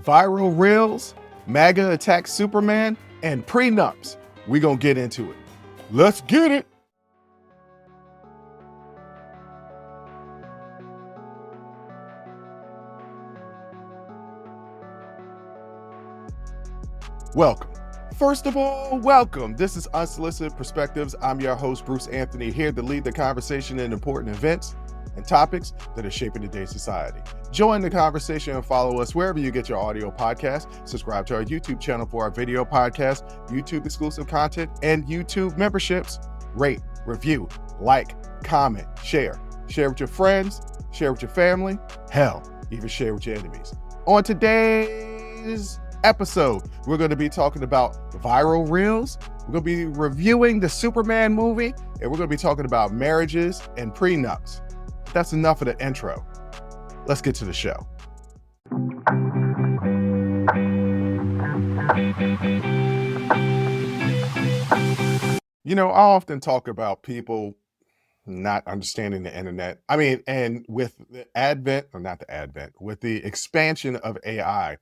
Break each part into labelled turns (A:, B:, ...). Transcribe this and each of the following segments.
A: viral reels, MAGA attacks Superman, and prenups. We gonna get into it. Let's get it. Welcome. First of all, welcome. This is Unsolicited Perspectives. I'm your host, Bruce Anthony, here to lead the conversation in important events and topics that are shaping today's society. Join the conversation and follow us wherever you get your audio podcast. Subscribe to our YouTube channel for our video podcast, YouTube exclusive content, and YouTube memberships. Rate, review, like, comment, share. Share with your friends, share with your family, hell, even share with your enemies. On today's episode, we're going to be talking about viral reels. We're going to be reviewing the Superman movie, and we're going to be talking about marriages and prenups. That's enough of the intro. Let's get to the show. You know, I often talk about people not understanding the internet. I mean, and with the advent, or not the advent, with the expansion of AI,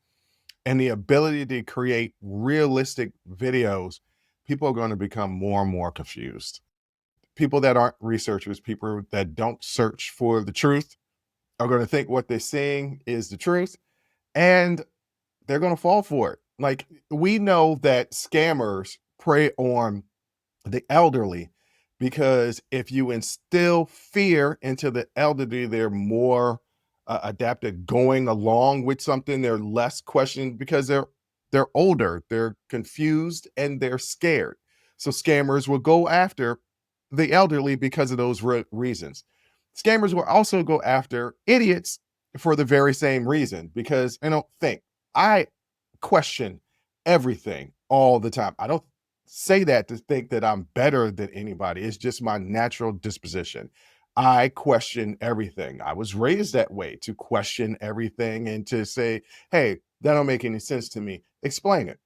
A: and the ability to create realistic videos, people are going to become more and more confused. People that aren't researchers, people that don't search for the truth, are going to think what they're seeing is the truth, and they're going to fall for it. Like, we know that scammers prey on the elderly because if you instill fear into the elderly, they're more adapted going along with something. They're less questioned because they're older, they're confused, and they're scared. So scammers will go after the elderly because of those reasons. Scammers will also go after idiots for the very same reason, because I question everything all the time. I don't say that to think that I'm better than anybody. It's just my natural disposition. I question everything. I was raised that way, to question everything and to say, hey, that don't make any sense to me. Explain it.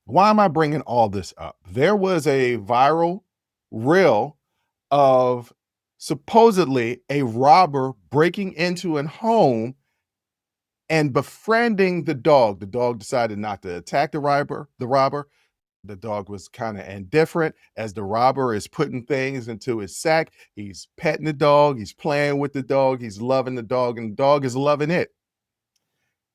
A: Why am I bringing all this up? There was a viral reel of supposedly a robber breaking into a home and befriending the dog. The dog decided not to attack the robber. The dog was kind of indifferent. As the robber is putting things into his sack, he's petting the dog, he's playing with the dog, he's loving the dog, and the dog is loving it.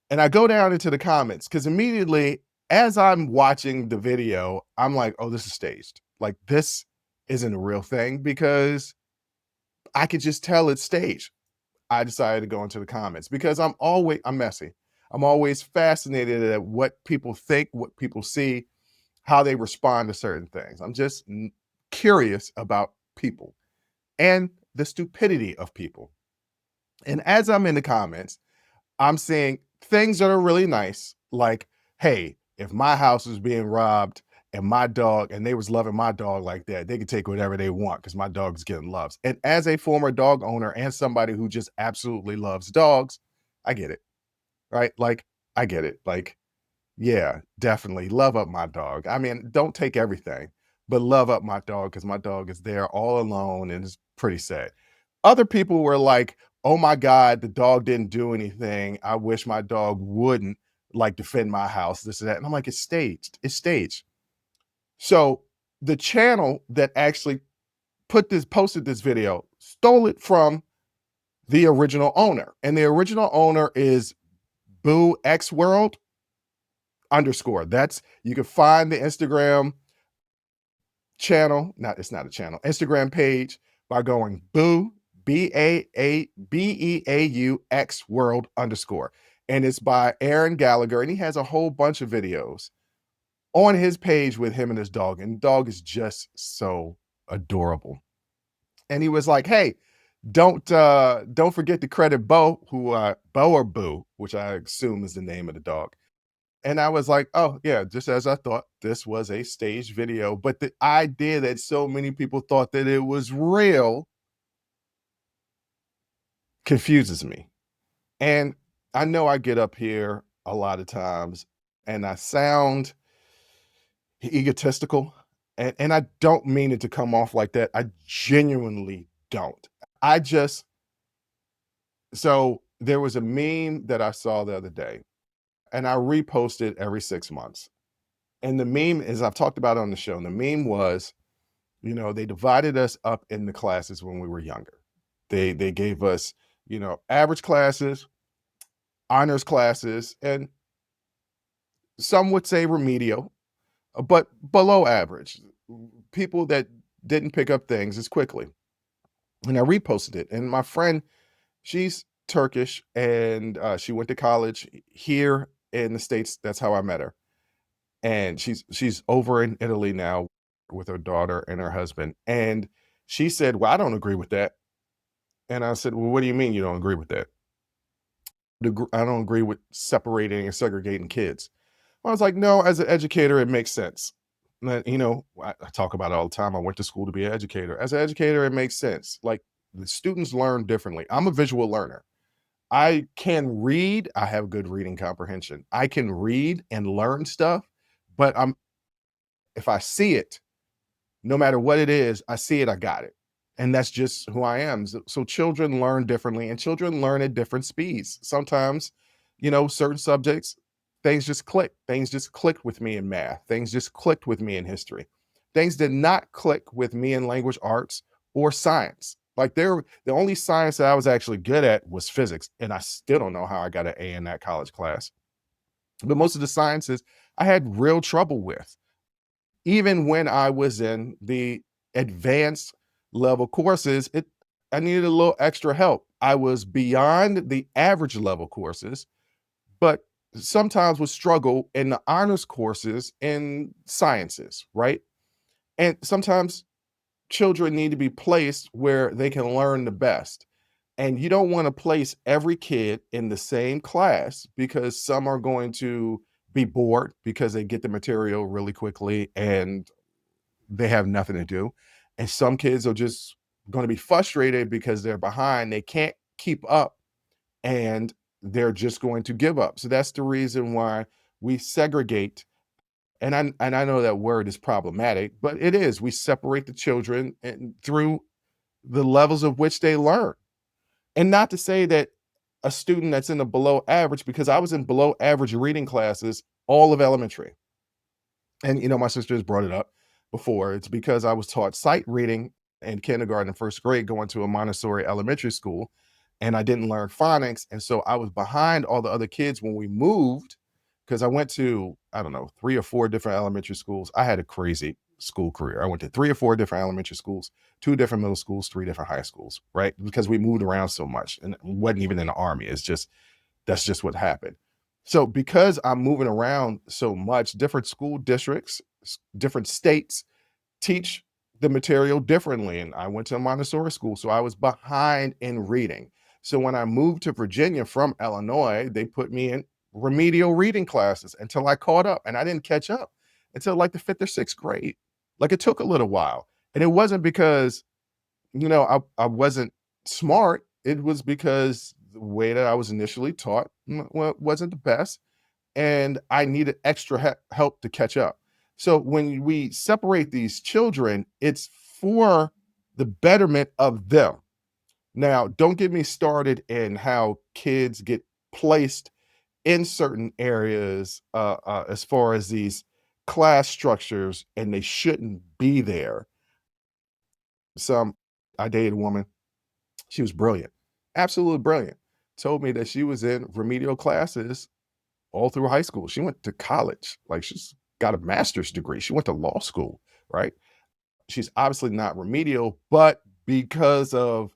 A: And I go down into the comments because immediately as I'm watching the video, I'm like, oh, this is staged. Like, this isn't a real thing, because I could just tell it's staged. I decided to go into the comments because I'm messy. I'm always fascinated at what people think, what people see, how they respond to certain things. I'm just curious about people and the stupidity of people. And as I'm in the comments, I'm seeing things that are really nice, like, hey, if my house was being robbed and they was loving my dog like that, they could take whatever they want because my dog is getting loves. And as a former dog owner and somebody who just absolutely loves dogs, I get it, right? Like, I get it. Like, yeah, definitely love up my dog. I mean, don't take everything, but love up my dog because my dog is there all alone and it's pretty sad. Other people were like, oh my God, the dog didn't do anything. I wish my dog wouldn't defend my house, this and that. And I'm like, it's staged. It's staged. So the channel that actually posted this video stole it from the original owner. And the original owner is Boo X World _. You can find the Instagram channel. It's not a channel, Instagram page, by going Boo, BABEAU X World _. And it's by Aaron Gallagher. And he has a whole bunch of videos on his page with him and his dog. And the dog is just so adorable. And he was like, hey, don't forget to credit Bo, Bo or Boo, which I assume is the name of the dog. And I was like, oh, yeah, just as I thought, this was a staged video. But the idea that so many people thought that it was real confuses me. And I know I get up here a lot of times and I sound egotistical. And I don't mean it to come off like that. I genuinely don't. So there was a meme that I saw the other day. and I repost it every 6 months. And the meme, as I've talked about on the show, the meme was, they divided us up in the classes when we were younger. They gave us, average classes, honors classes, and some would say remedial, but below average. People that didn't pick up things as quickly. And I reposted it. And my friend, she's Turkish, and she went to college here in the States. That's how I met her. And she's over in Italy now with her daughter and her husband. And she said, "Well, I don't agree with that." And I said, "Well, what do you mean you don't agree with that?" I don't agree with separating and segregating kids. I was like, "No, as an educator, it makes sense." I talk about it all the time. I went to school to be an educator. As an educator, it makes sense. Like, the students learn differently. I'm a visual learner. I can read. I have good reading comprehension. I can read and learn stuff, but if I see it, no matter what it is, I see it, I got it. And that's just who I am. So children learn differently, and children learn at different speeds. Sometimes, certain subjects, things just click. Things just clicked with me in math. Things just clicked with me in history. Things did not click with me in language arts or science. Like, the only science that I was actually good at was physics. And I still don't know how I got an A in that college class. But most of the sciences I had real trouble with. Even when I was in the advanced level courses, I needed a little extra help. I was beyond the average level courses, but sometimes would struggle in the honors courses in sciences, right? And sometimes children need to be placed where they can learn the best. And you don't want to place every kid in the same class, because some are going to be bored because they get the material really quickly and they have nothing to do. And some kids are just going to be frustrated because they're behind. They can't keep up, and they're just going to give up. So that's the reason why we segregate. And I know that word is problematic, but it is. We separate the children and through the levels of which they learn. And not to say that a student that's in the below average, because I was in below average reading classes all of elementary. And, my sisters brought it up before. It's because I was taught sight reading in kindergarten and first grade, going to a Montessori elementary school, and I didn't learn phonics. And so I was behind all the other kids when we moved, because I went to, I don't know, 3 or 4 different elementary schools. I had a crazy school career. I went to 3 or 4 different elementary schools, 2 different middle schools, 3 different high schools, right? Because we moved around so much and wasn't even in the army. That's just what happened. So because I'm moving around so much, different school districts, different states teach the material differently. And I went to a Montessori school, so I was behind in reading. So when I moved to Virginia from Illinois, they put me in remedial reading classes until I caught up. And I didn't catch up until like the 5th or 6th grade. Like, it took a little while. And it wasn't because, I wasn't smart. It was because the way that I was initially taught, wasn't the best, and I needed extra help to catch up. So when we separate these children, it's for the betterment of them. Now, don't get me started in how kids get placed in certain areas, as far as these class structures, and they shouldn't be there. Some I dated a woman. She was brilliant, absolutely brilliant. Told me that she was in remedial classes all through high school. She went to college, like, she's got a master's degree. She went to law school, right? She's obviously not remedial, but because of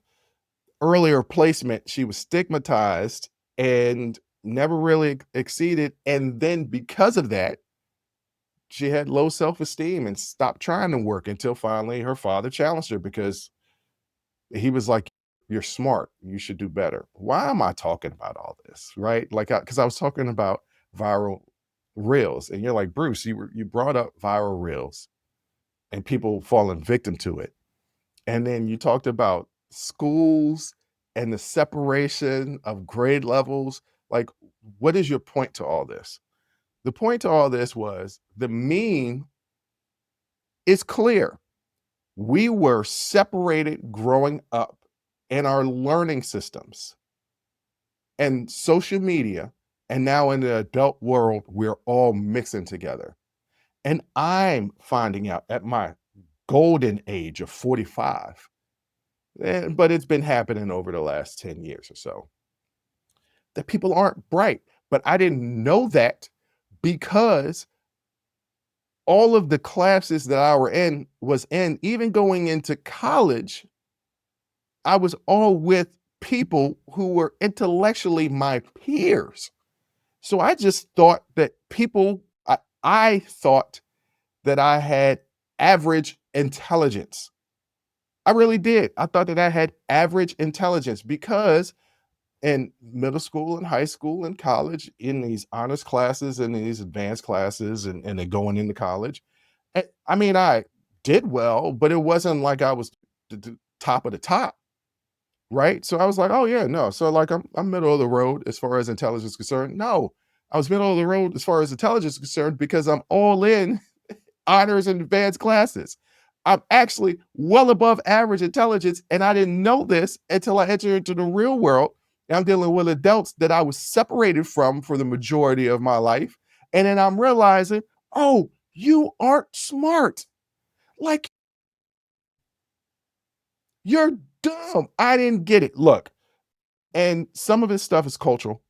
A: earlier placement, she was stigmatized and never really exceeded. And then because of that, she had low self-esteem and stopped trying to work until finally her father challenged her, because he was like, "You're smart. You should do better." Why am I talking about all this, right? Like, because I was talking about viral reels, and you're like, "Bruce, you brought up viral reels and people falling victim to it." And then you talked about schools and the separation of grade levels. Like, what is your point to all this? The point to all this was, the meme is clear. We were separated growing up in our learning systems, and social media And now in the adult world, we're all mixing together. And I'm finding out at my golden age of 45, but it's been happening over the last 10 years or so, that people aren't bright. But I didn't know that because all of the classes that I was in, even going into college, I was all with people who were intellectually my peers. So I just thought that I thought that I had average intelligence. I really did. I thought that I had average intelligence because in middle school and high school and college, in these honors classes and these advanced classes and then going into college, I mean, I did well, but it wasn't like I was the top of the top. Right? So I was like, "Oh, yeah, no." So, like, I'm middle of the road as far as intelligence is concerned. No, I was middle of the road as far as intelligence is concerned because I'm all in honors and advanced classes. I'm actually well above average intelligence, and I didn't know this until I entered into the real world, and I'm dealing with adults that I was separated from for the majority of my life, and then I'm realizing, "Oh, you aren't smart. Like, you're dumb." I didn't get it. Look, and some of this stuff is cultural.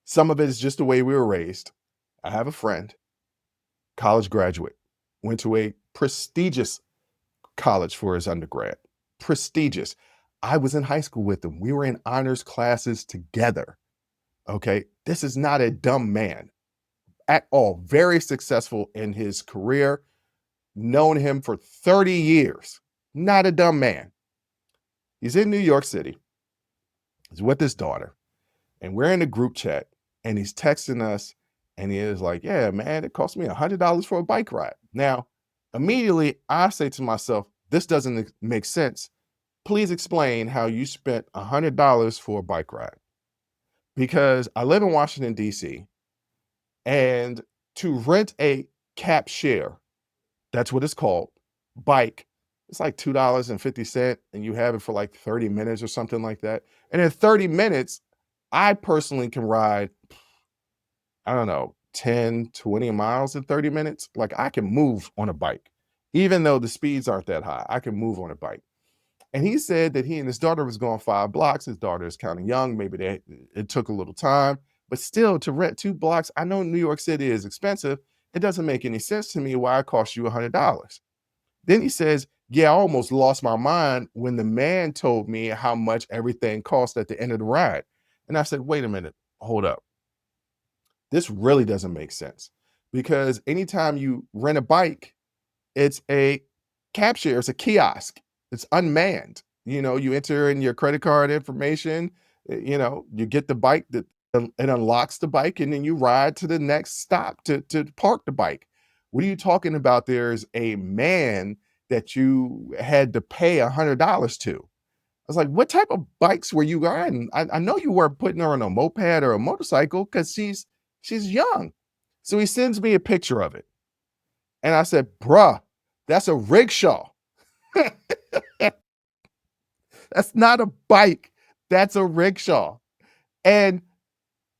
A: Some of it is just the way we were raised. I have a friend, college graduate, went to a prestigious college for his undergrad. Prestigious. I was in high school with him. We were in honors classes together. Okay. This is not a dumb man at all. Very successful in his career. Known him for 30 years. Not a dumb man. He's in New York City. He's with his daughter. And we're in a group chat and he's texting us and he is like, "Yeah, man, it cost me $100 for a bike ride." Now, immediately I say to myself, this doesn't make sense. Please explain how you spent $100 for a bike ride. Because I live in Washington, D.C., and to rent a cap share, that's what it's called, bike, it's like $2.50 and you have it for like 30 minutes or something like that. And in 30 minutes, I personally can ride, I don't know, 10, 20 miles in 30 minutes. Like I can move on a bike, even though the speeds aren't that high. I can move on a bike. And he said that he and his daughter was going 5 blocks. His daughter is kind of young. Maybe it took a little time, but still to rent 2 blocks. I know New York City is expensive. It doesn't make any sense to me why it costs you $100. Then he says, "Yeah, I almost lost my mind when the man told me how much everything cost at the end of the ride." And I said, "Wait a minute, hold up. This really doesn't make sense because anytime you rent a bike, it's a cab share, it's a kiosk, it's unmanned. You enter in your credit card information, you get the bike that it unlocks the bike, and then you ride to the next stop to park the bike. What are you talking about? There's a man that you had to pay $100 to." I was like, "What type of bikes were you riding? I know you weren't putting her on a moped or a motorcycle because she's young." So he sends me a picture of it. And I said, "Bruh, that's a rickshaw. That's not a bike. That's a rickshaw." And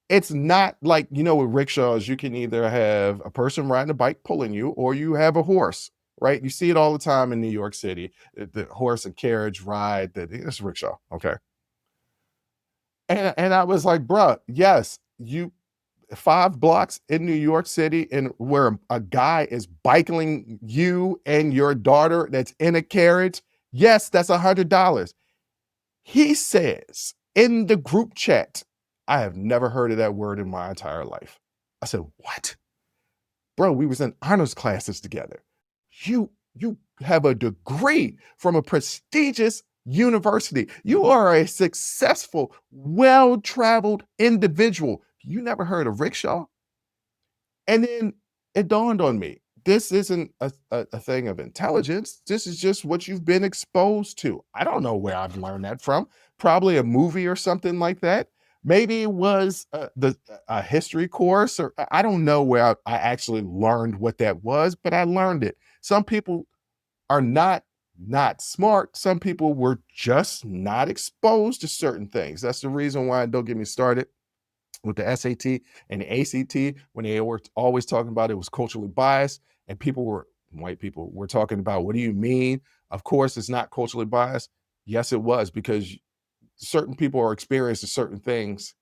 A: it's not like, with rickshaws, you can either have a person riding a bike pulling you or you have a horse, right? You see it all the time in New York City. The horse and carriage ride, it's a rickshaw. Okay. And I was like, "Bruh, yes, 5 blocks in New York City and where a guy is biking you and your daughter that's in a carriage. Yes, that's $100. He says in the group chat, I have never heard of that word in my entire life. I said, "What? Bro, we was in honors classes together. You have a degree from a prestigious university. You are a successful, well-traveled individual. You never heard of rickshaw?" And then it dawned on me, this isn't a thing of intelligence. This is just what you've been exposed to. I don't know where I've learned that from. Probably a movie or something like that. Maybe it was a history course, or I don't know where I actually learned what that was, but I learned it. Some people are not smart. Some people were just not exposed to certain things. That's the reason why, don't get me started, with the SAT and the ACT, when they were always talking about it was culturally biased, and white people were talking about, what do you mean? Of course, it's not culturally biased. Yes, it was, because certain people are experiencing certain things,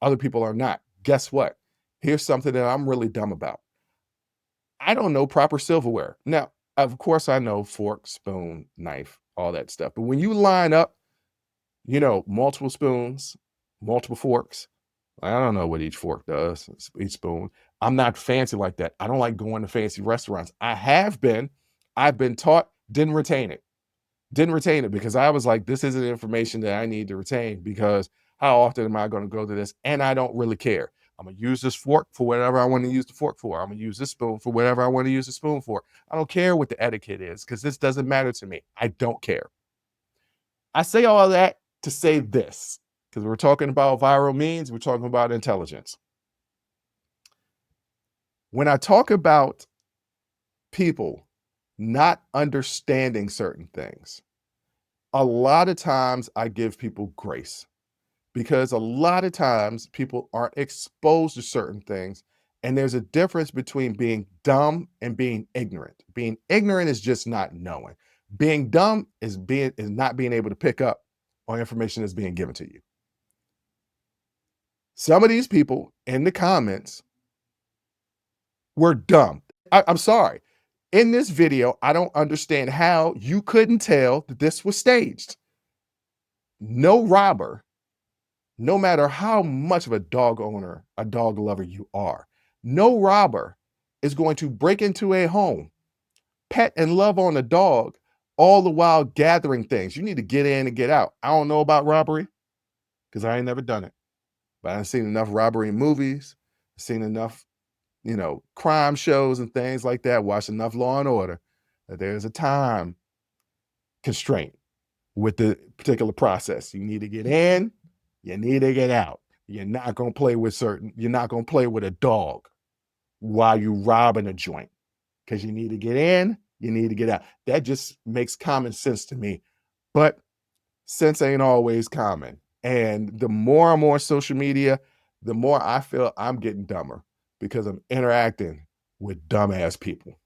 A: other people are not. Guess what? Here's something that I'm really dumb about. I don't know proper silverware. Now, of course, I know fork, spoon, knife, all that stuff. But when you line up, multiple spoons, multiple forks, I don't know what each fork does, each spoon. I'm not fancy like that. I don't like going to fancy restaurants. I've been taught, didn't retain it. Didn't retain it because I was like, this isn't information that I need to retain, because how often am I going to go to this? And I don't really care. I'm going to use this fork for whatever I want to use the fork for. I'm going to use this spoon for whatever I want to use the spoon for. I don't care what the etiquette is, because this doesn't matter to me. I don't care. I say all that to say this, because we're talking about viral memes, we're talking about intelligence. When I talk about people not understanding certain things, a lot of times I give people grace, because a lot of times people aren't exposed to certain things. And there's a difference between being dumb and being ignorant. Being ignorant is just not knowing. Being dumb is not being able to pick up on information that's being given to you. Some of these people in the comments were dumb. I'm sorry. In this video, I don't understand how you couldn't tell that this was staged. No robber, no matter how much of a dog owner, a dog lover you are, no robber is going to break into a home, pet and love on a dog, all the while gathering things. You need to get in and get out. I don't know about robbery, because I ain't never done it. But I've seen enough robbery movies, seen enough, crime shows and things like that, watched enough Law and Order, that there's a time constraint with the particular process. You need to get in, you need to get out. You're not going to play with a dog while you robbing a joint, because you need to get in, you need to get out. That just makes common sense to me. But sense ain't always common. And the more I'm on social media, the more I feel I'm getting dumber, because I'm interacting with dumbass people.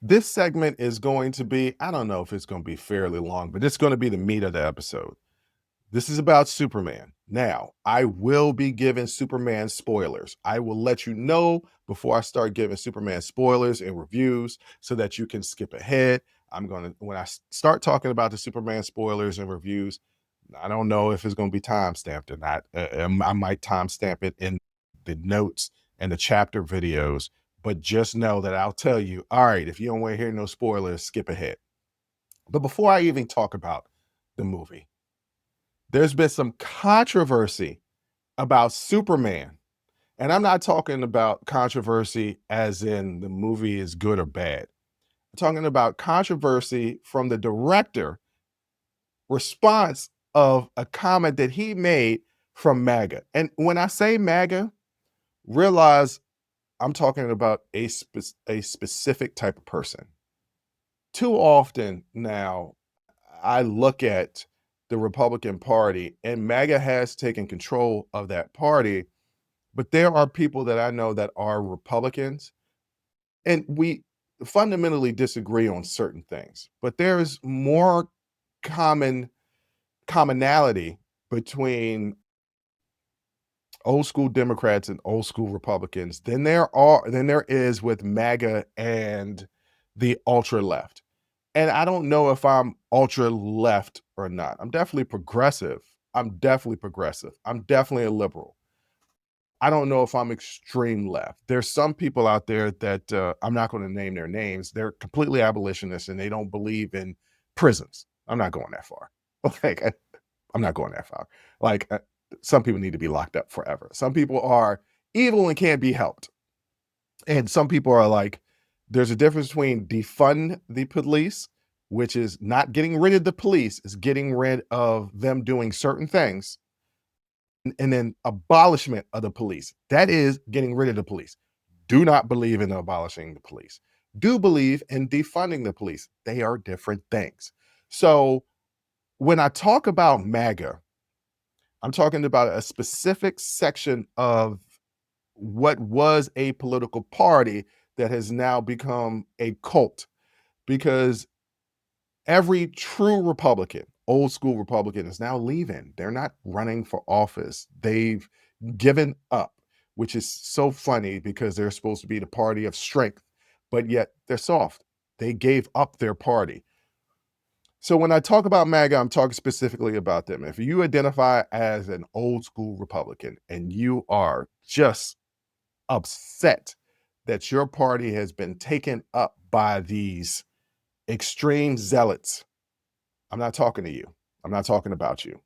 A: This segment is going to be, I don't know if it's going to be fairly long, but it's going to be the meat of the episode. This is about Superman. Now, I will be giving Superman spoilers. I will let you know before I start giving Superman spoilers and reviews, so that you can skip ahead. When I start talking about the Superman spoilers and reviews, I don't know if it's going to be time stamped or not. I might time stamp it in the notes and the chapter videos, but just know that I'll tell you, all right, if you don't want to hear no spoilers, skip ahead. But before I even talk about the movie, there's been some controversy about Superman. And I'm not talking about controversy as in the movie is good or bad. I'm talking about controversy from the director response of a comment that he made from MAGA. And when I say MAGA, realize I'm talking about a specific type of person. Too often now, I look at the Republican Party, and MAGA has taken control of that party, but there are people that I know that are Republicans, and we fundamentally disagree on certain things, but there is more commonality between old school Democrats and old school Republicans than there is with MAGA and the ultra left. And I don't know if I'm ultra left or not. I'm definitely progressive. I'm definitely a liberal. I don't know if I'm extreme left. There's some people out there that I'm not going to name their names. They're completely abolitionists and they don't believe in prisons. I'm not going that far. Like, I'm not going that far. Like, some people need to be locked up forever. Some people are evil and can't be helped. And some people are like, there's a difference between defund the police, which is not getting rid of the police, is getting rid of them doing certain things, and then abolishment of the police. That is getting rid of the police. Do not believe in abolishing the police. do believe in defunding the police. They are different things. So when I talk about MAGA, I'm talking about a specific section of what was a political party that has now become a cult, because every true Republican, old school Republican, is now leaving. They're not running for office. They've given up, which is so funny because they're supposed to be the party of strength, but yet they're soft. They gave up their party. So when I talk about MAGA, I'm talking specifically about them. If you identify as an old school Republican and you are just upset that your party has been taken up by these extreme zealots, I'm not talking to you. I'm not talking about you.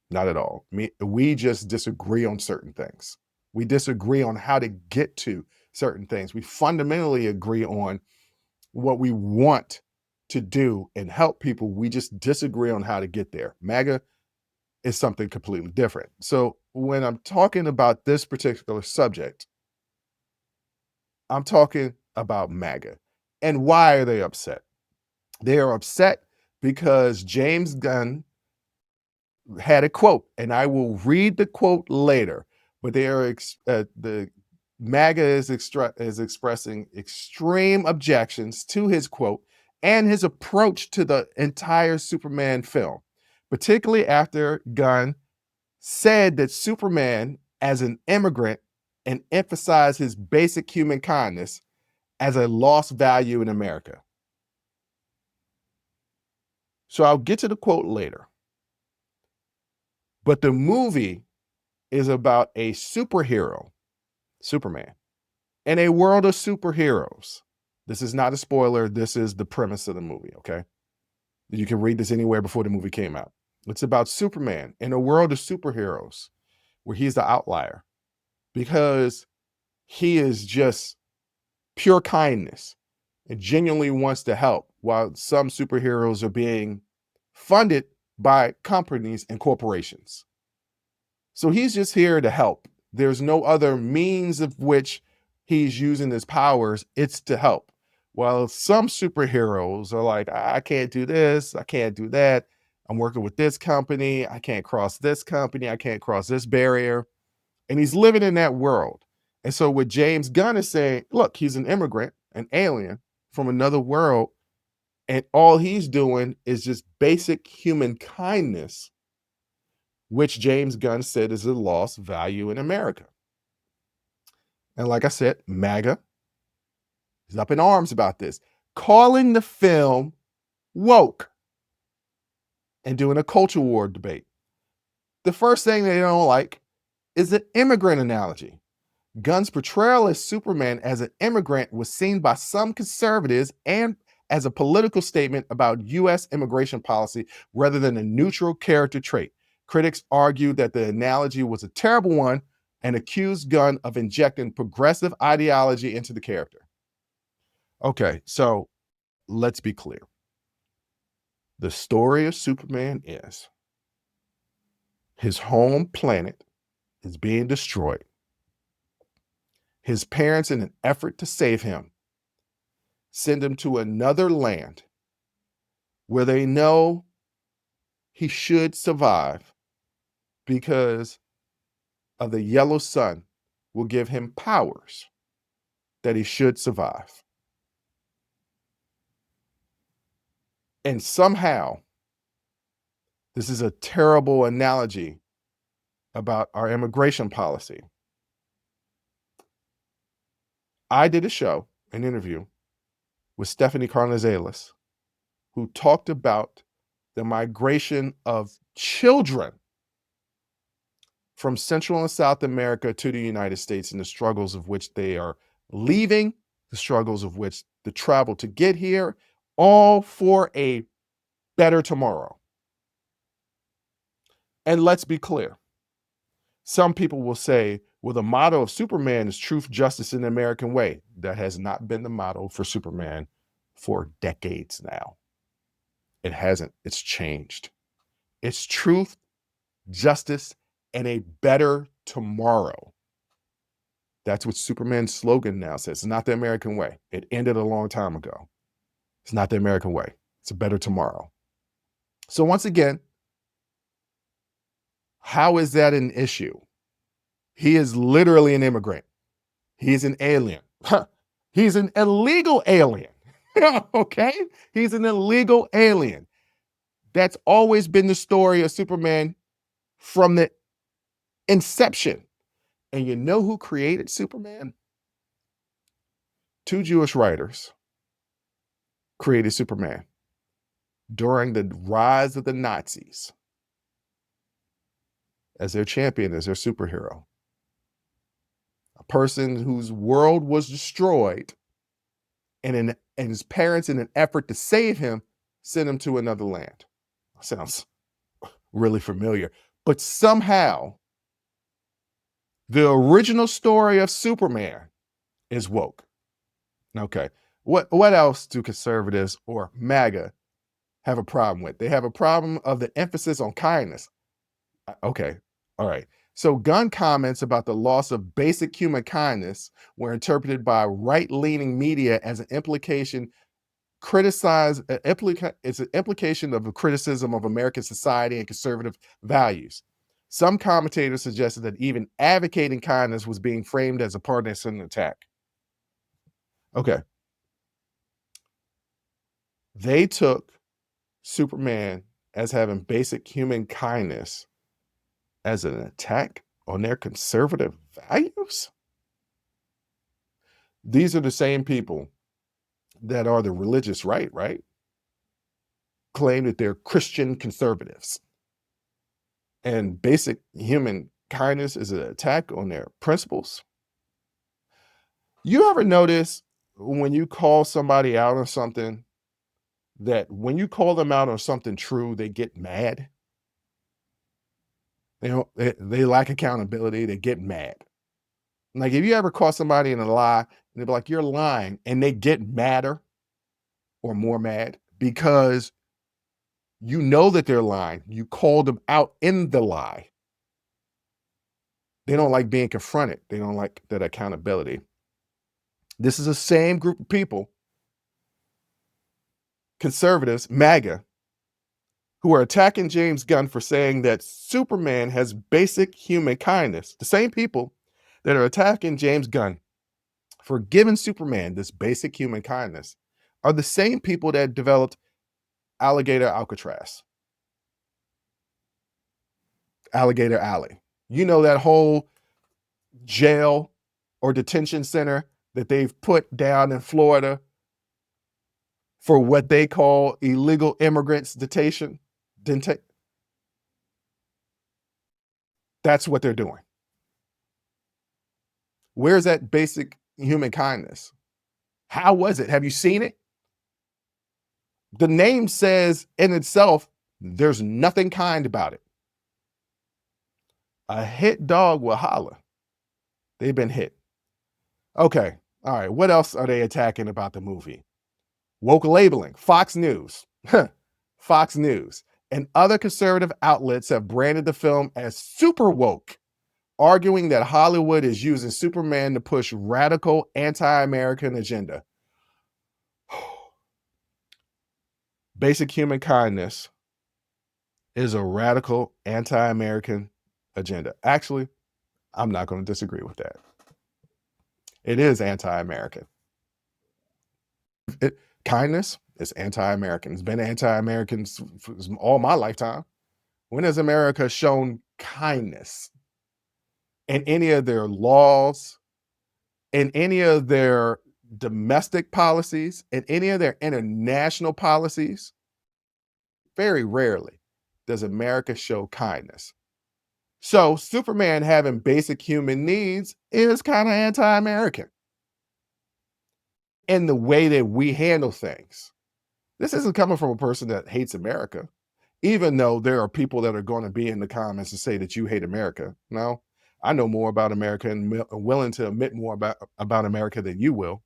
A: Not at all. We just disagree on certain things. We disagree on how to get to certain things. We fundamentally agree on what we want to do and help people. We just disagree on how to get there. MAGA is something completely different. So when I'm talking about this particular subject, I'm talking about MAGA. And why are they upset? They are upset because James Gunn had a quote, and I will read the quote later, but they are the MAGA is expressing extreme objections to his quote and his approach to the entire Superman film, particularly after Gunn said that Superman as an immigrant and emphasized his basic human kindness as a lost value in America. So I'll get to the quote later. But the movie is about a superhero, Superman, in a world of superheroes. This is not a spoiler. This is the premise of the movie, okay? You can read this anywhere before the movie came out. It's about Superman in a world of superheroes where he's the outlier because he is just pure kindness and genuinely wants to help, while some superheroes are being funded by companies and corporations. So he's just here to help. There's no other means of which he's using his powers. It's to help. While some superheroes are like, I can't do this, I can't do that. I'm working with this company. I can't cross this company. I can't cross this barrier. And he's living in that world. And so what James Gunn is saying, look, he's an immigrant, an alien from another world. And all he's doing is just basic human kindness, which James Gunn said is a lost value in America. And like I said, MAGA is up in arms about this, calling the film woke and doing a culture war debate. The first thing they don't like is the immigrant analogy. Gunn's portrayal as Superman as an immigrant was seen by some conservatives and as a political statement about U.S. immigration policy rather than a neutral character trait. Critics argued that the analogy was a terrible one and accused Gunn of injecting progressive ideology into the character. Okay, so let's be clear. The story of Superman is his home planet is being destroyed. His parents, in an effort to save him, send him to another land where they know he should survive because of the yellow sun will give him powers that he should survive. And somehow, this is a terrible analogy about our immigration policy. I did a show, an interview with Stephanie Carnazales, who talked about the migration of children from Central and South America to the United States and the struggles of which they are leaving, the struggles of which the travel to get here, all for a better tomorrow. And let's be clear. Some people will say, well, the motto of Superman is truth, justice, and the American way. That has not been the motto for Superman for decades now. It hasn't. It's changed. It's truth, justice, and a better tomorrow. That's what Superman's slogan now says. It's not the American way. It ended a long time ago. It's not the American way. It's a better tomorrow. So once again, how is that an issue? He is literally an immigrant. He's an alien. He's an illegal alien. Okay? He's an illegal alien. That's always been the story of Superman from the inception. And you know who created Superman? Two Jewish writers created Superman during the rise of the Nazis as their champion, as their superhero. A person whose world was destroyed, and his parents, in an effort to save him, sent him to another land. Sounds really familiar. But somehow, the original story of Superman is woke. Okay. What else do conservatives or MAGA have a problem with? They have a problem of the emphasis on kindness. Okay. All right. So Gunn comments about the loss of basic human kindness were interpreted by right-leaning media as an implication it's an implication of a criticism of American society and conservative values. Some commentators suggested that even advocating kindness was being framed as a partisan attack. Okay. They took Superman as having basic human kindness as an attack on their conservative values. These are the same people that are the religious right? Claim that they're Christian conservatives. And basic human kindness is an attack on their principles. You ever notice when you call somebody out on something, that when you call them out on something true, they get mad? They lack accountability, they get mad. Like, if you ever caught somebody in a lie, and they'd be like, "You're lying," and they get madder or more mad because you know that they're lying. You called them out in the lie. They don't like being confronted. They don't like that accountability. This is the same group of people, conservatives, MAGA, who are attacking James Gunn for saying that Superman has basic human kindness. The same people that are attacking James Gunn for giving Superman this basic human kindness are the same people that developed Alligator Alcatraz, Alligator Alley. You know, that whole jail or detention center that they've put down in Florida for what they call illegal immigrants detention. That's what they're doing. Where's that basic human kindness? How was it? Have you seen it? The name says in itself, there's nothing kind about it. A hit dog will holler. They've been hit. Okay. All right. What else are they attacking about the movie? Woke labeling. Fox News. Fox News and other conservative outlets have branded the film as super woke, arguing that Hollywood is using Superman to push radical anti-American agenda. Basic human kindness is a radical anti-American agenda. Actually, I'm not going to disagree with that. It is anti-American. Kindness is anti-American. It's been anti-American for all my lifetime. When has America shown kindness in any of their laws, in any of their domestic policies, in any of their international policies? Very rarely does America show kindness. So Superman having basic human needs is kind of anti-American in the way that we handle things. This isn't coming from a person that hates America, even though there are people that are going to be in the comments and say that you hate America. No, I know more about America and willing to admit more about America than you will.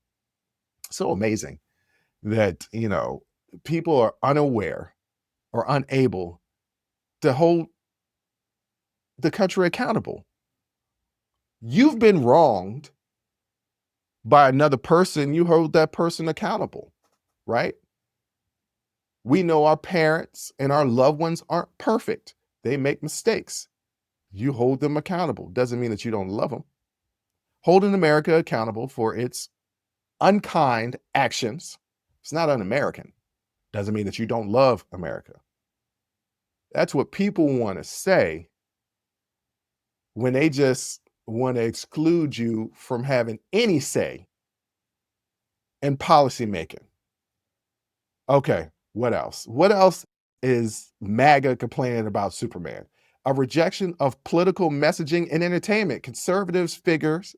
A: So amazing that, people are unaware or unable to hold the country accountable. You've been wronged by another person, you hold that person accountable, right? We know our parents and our loved ones aren't perfect. They make mistakes. You hold them accountable. Doesn't mean that you don't love them. Holding America accountable for its unkind actions, it's not un-American. Doesn't mean that you don't love America. That's what people want to say when they just want to exclude you from having any say in policy making. Okay, what else? What else is MAGA complaining about Superman? A rejection of political messaging and entertainment. Conservative figures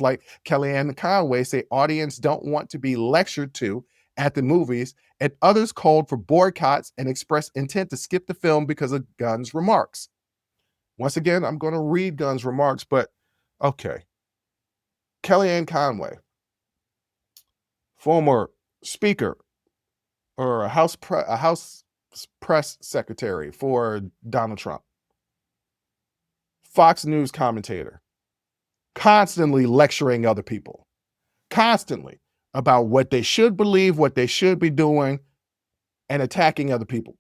A: like Kellyanne Conway say audience don't want to be lectured to at the movies, and others called for boycotts and expressed intent to skip the film because of Gunn's remarks. Once again, I'm going to read Gunn's remarks, but okay. Kellyanne Conway, former speaker or a House press secretary for Donald Trump, Fox News commentator, constantly lecturing other people, constantly about what they should believe, what they should be doing, and attacking other people.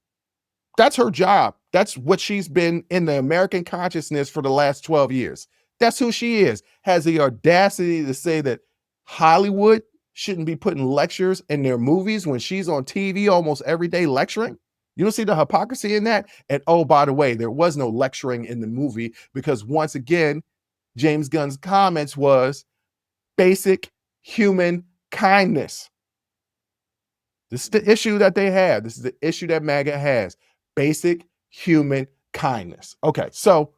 A: That's her job. That's what she's been in the American consciousness for the last 12 years. That's who she is. Has the audacity to say that Hollywood shouldn't be putting lectures in their movies when she's on TV almost every day lecturing? You don't see the hypocrisy in that? And oh, by the way, there was no lecturing in the movie because once again, James Gunn's comments was basic human kindness. This is the issue that they have. This is the issue that MAGA has. Basic human kindness. Okay, so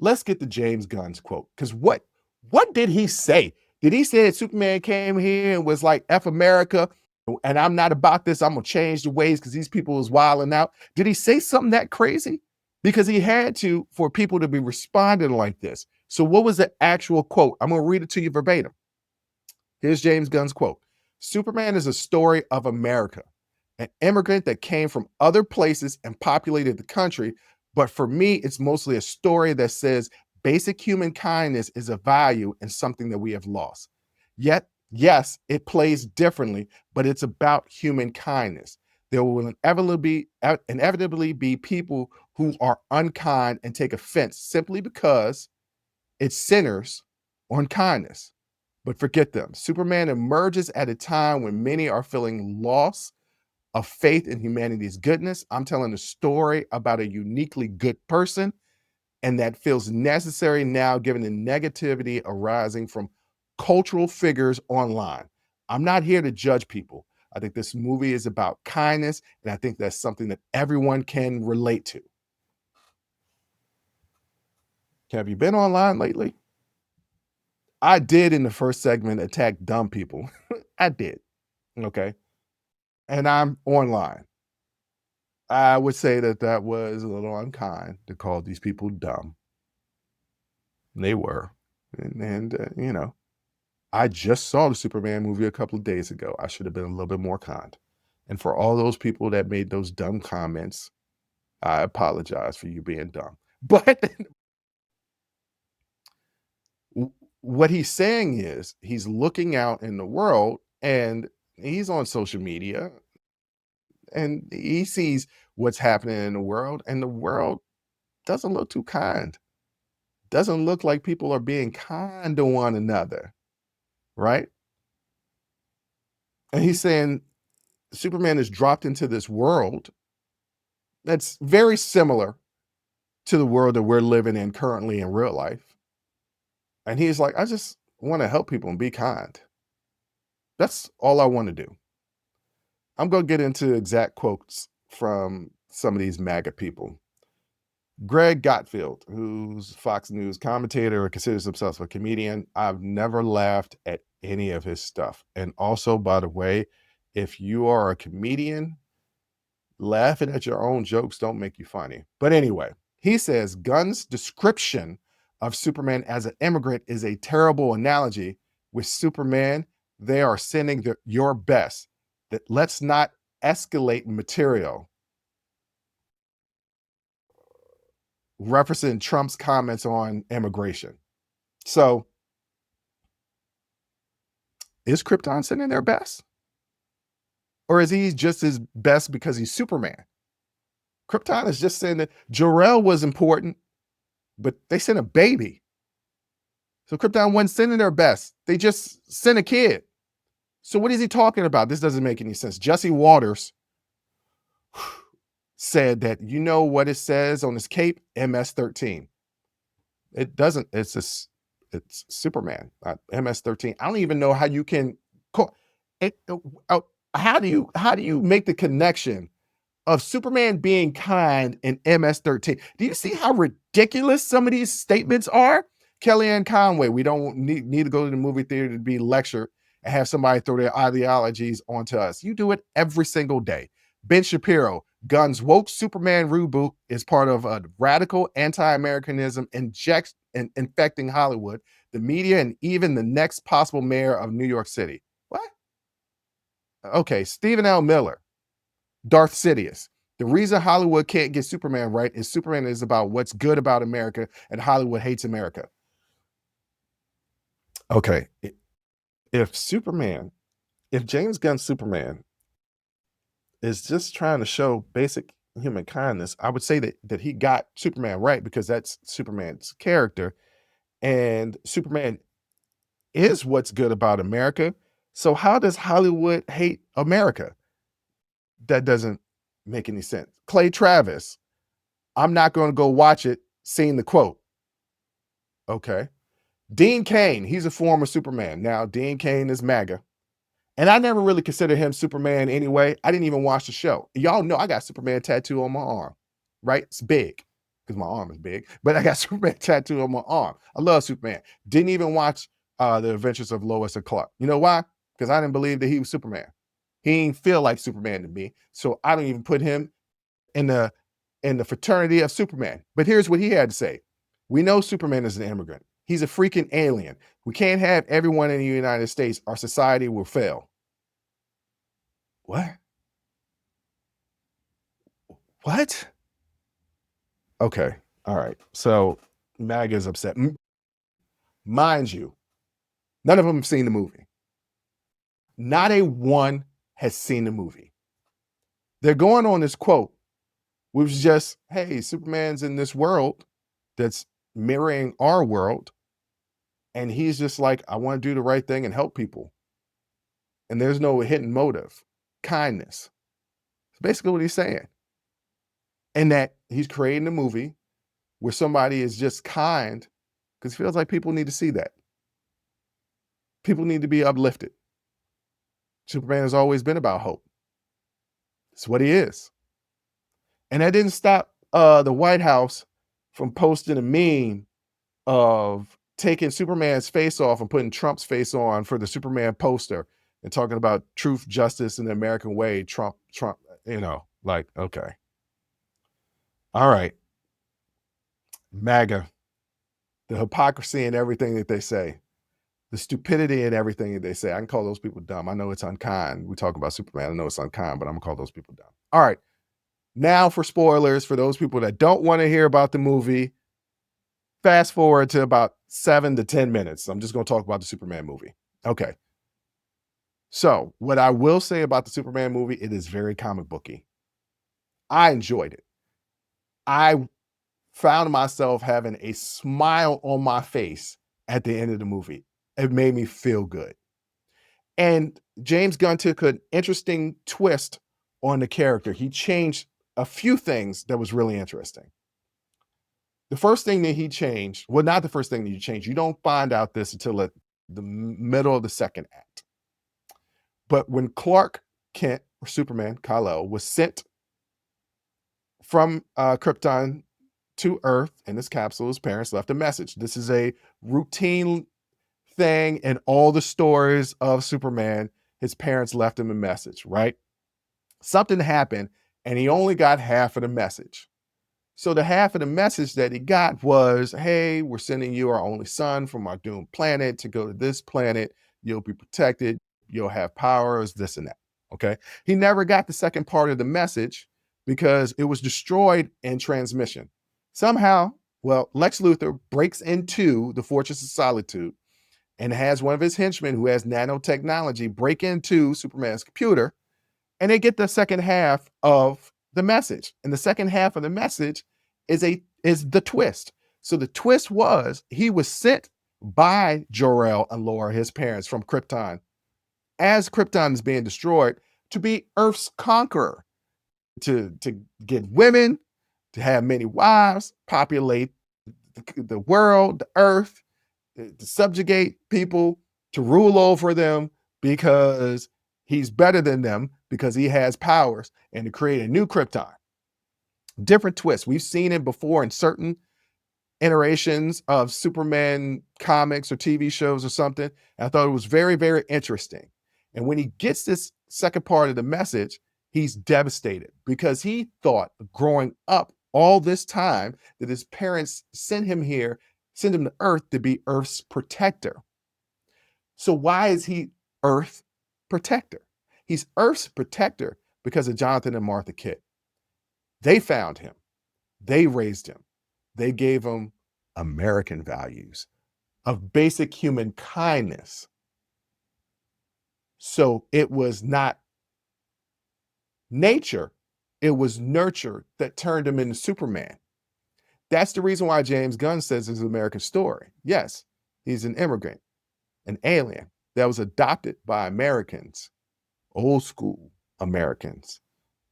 A: let's get to James Gunn's quote. Because what did he say? Did he say that Superman came here and was like, F America, and I'm not about this, I'm gonna change the ways because these people is wilding out? Did he say something that crazy? Because he had to for people to be responding like this. So what was the actual quote? I'm gonna read it to you verbatim. Here's James Gunn's quote. Superman is a story of America, an immigrant that came from other places and populated the country. But for me, it's mostly a story that says basic human kindness is a value and something that we have lost. Yet, yes, it plays differently, but it's about human kindness. There will inevitably be people who are unkind and take offense simply because it centers on kindness. But forget them. Superman emerges at a time when many are feeling loss of faith in humanity's goodness. I'm telling a story about a uniquely good person, and that feels necessary now given the negativity arising from cultural figures online. I'm not here to judge people. I think this movie is about kindness, and I think that's something that everyone can relate to. Have you been online lately? I did in the first segment attack dumb people. I did. Okay. And I'm online. I would say that that was a little unkind to call these people dumb. They were. And I just saw the Superman movie a couple of days ago. I should have been a little bit more kind. And for all those people that made those dumb comments, I apologize for you being dumb. But what he's saying is he's looking out in the world and he's on social media and he sees what's happening in the world, and the world doesn't look too kind. Doesn't look like people are being kind to one another, right? And he's saying Superman is dropped into this world that's very similar to the world that we're living in currently in real life. And he's like, I just want to help people and be kind. That's all I want to do. I'm going to get into exact quotes from some of these MAGA people. Greg Gotfield, who's Fox News commentator or considers himself a comedian, I've never laughed at any of his stuff. And also, by the way, if you are a comedian, laughing at your own jokes don't make you funny. But anyway, he says Gunn's description of Superman as an immigrant is a terrible analogy. With Superman, they are sending your best. That let's not escalate material. Referencing Trump's comments on immigration. So Is Krypton sending their best? Or is he just his best because he's Superman? Krypton is just saying that Jor-El was important, but they sent a baby. So Krypton wasn't sending their best. They just sent a kid. So what is he talking about? This doesn't make any sense. Jesse Waters said that, you know what it says on his cape? MS-13. It doesn't. It's Superman, not MS-13. I don't even know how you can call it. How do you make the connection of Superman being kind in MS-13? Do you see how ridiculous some of these statements are? Kellyanne Conway, we don't need to go to the movie theater to be lectured and have somebody throw their ideologies onto us. You do it every single day. Ben Shapiro, Gunn's woke Superman reboot is part of a radical anti-Americanism infecting Hollywood, the media, and even the next possible mayor of New York City. What? Okay, Stephen L. Miller, Darth Sidious. The reason Hollywood can't get Superman right is Superman is about what's good about America, and Hollywood hates America. Okay, if James Gunn Superman is just trying to show basic human kindness, I would say that he got Superman right because that's Superman's character, and Superman is what's good about America. So how does Hollywood hate America? That doesn't make any sense. Clay Travis, I'm not going to go watch it, seeing the quote. Okay. Dean Cain, he's a former Superman. Now, Dean Cain is MAGA. And I never really considered him Superman anyway. I didn't even watch the show. Y'all know I got Superman tattoo on my arm, right? It's big because my arm is big, but I got Superman tattoo on my arm. I love Superman. Didn't even watch The Adventures of Lois and Clark. You know why? Because I didn't believe that he was Superman. He didn't feel like Superman to me. So I don't even put him in the fraternity of Superman. But here's what he had to say. We know Superman is an immigrant. He's a freaking alien. We can't have everyone in the United States. Our society will fail. What? What? Okay. All right. So MAGA is upset. Mind you, none of them have seen the movie. Not a one has seen the movie. They're going on this quote, which was just, hey, Superman's in this world that's mirroring our world. And he's just like, I want to do the right thing and help people. And there's no hidden motive, kindness. It's basically what he's saying. And that he's creating a movie where somebody is just kind because he feels like people need to see that. People need to be uplifted. Superman has always been about hope. It's what he is. And that didn't stop the White House from posting a meme of taking Superman's face off and putting Trump's face on for the Superman poster and talking about truth, justice, and the American way. Trump, like, okay. All right. MAGA, the hypocrisy in everything that they say, the stupidity in everything that they say. I can call those people dumb. I know it's unkind. We talk about Superman. I know it's unkind, but I'm gonna call those people dumb. All right. Now for spoilers for those people that don't want to hear about the movie. Fast forward to about 7 to 10 minutes. I'm just going to talk about the Superman movie. Okay. So what I will say about the Superman movie, it is very comic booky. I enjoyed it. I found myself having a smile on my face at the end of the movie. It made me feel good. And James Gunn took an interesting twist on the character. He changed a few things that was really interesting. The first thing that he changed, well, not the first thing that you changed. You don't find out this until the middle of the second act. But when Clark Kent, or Superman, Kal-El, was sent from Krypton to Earth in his capsule, his parents left a message. This is a routine thing in all the stories of Superman. His parents left him a message, right? Something happened, and he only got half of the message. So the half of the message that he got was, hey, we're sending you our only son from our doomed planet to go to this planet. You'll be protected. You'll have powers, this and that. Okay. He never got the second part of the message because it was destroyed in transmission. Somehow, well, Lex Luthor breaks into the Fortress of Solitude and has one of his henchmen who has nanotechnology break into Superman's computer, and they get the second half of the message. And the second half of the message is the twist. So the twist was he was sent by Jor-El and Laura, his parents, from Krypton, as Krypton is being destroyed, to be Earth's conqueror, to get women, to have many wives, populate the world, the earth, to subjugate people, to rule over them because he's better than them, because he has powers, and to create a new Krypton. Different twist. We've seen it before in certain iterations of Superman comics or TV shows or something. And I thought it was very, very interesting. And when he gets this second part of the message, he's devastated because he thought growing up all this time that his parents sent him here, sent him to Earth to be Earth's protector. So why is he Earth protector? He's Earth's protector because of Jonathan and Martha Kidd. They found him. They raised him. They gave him American values of basic human kindness. So it was not nature, it was nurture that turned him into Superman. That's the reason why James Gunn says it's an American story. Yes, he's an immigrant, an alien that was adopted by Americans, old school Americans,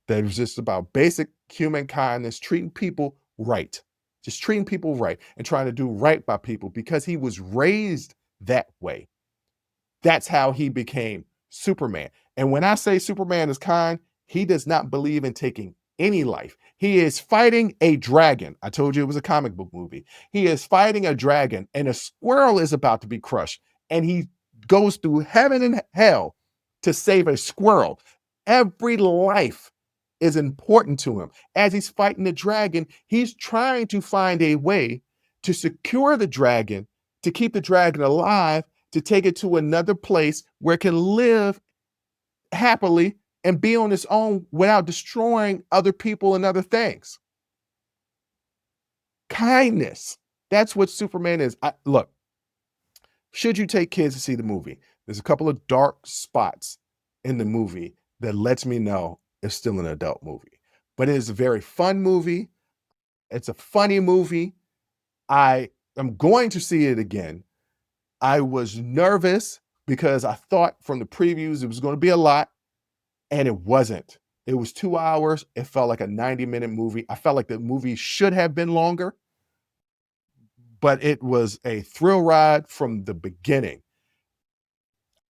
A: that was just about basic human kindness, treating people right, just treating people right and trying to do right by people because he was raised that way. That's how he became Superman. And when I say Superman is kind, he does not believe in taking any life. He is fighting a dragon. I told you it was a comic book movie. He is fighting a dragon, and a squirrel is about to be crushed. And he goes through heaven and hell to save a squirrel. Every life is important to him. As he's fighting the dragon, he's trying to find a way to secure the dragon, to keep the dragon alive, to take it to another place where it can live happily and be on its own without destroying other people and other things. Kindness. That's what Superman is. Look, should you take kids to see the movie? There's a couple of dark spots in the movie that lets me know it's still an adult movie. But it is a very fun movie. It's a funny movie. I am going to see it again. I was nervous because I thought from the previews it was going to be a lot, and it wasn't. It was 2 hours. It felt like a 90-minute movie. I felt like the movie should have been longer, but it was a thrill ride from the beginning.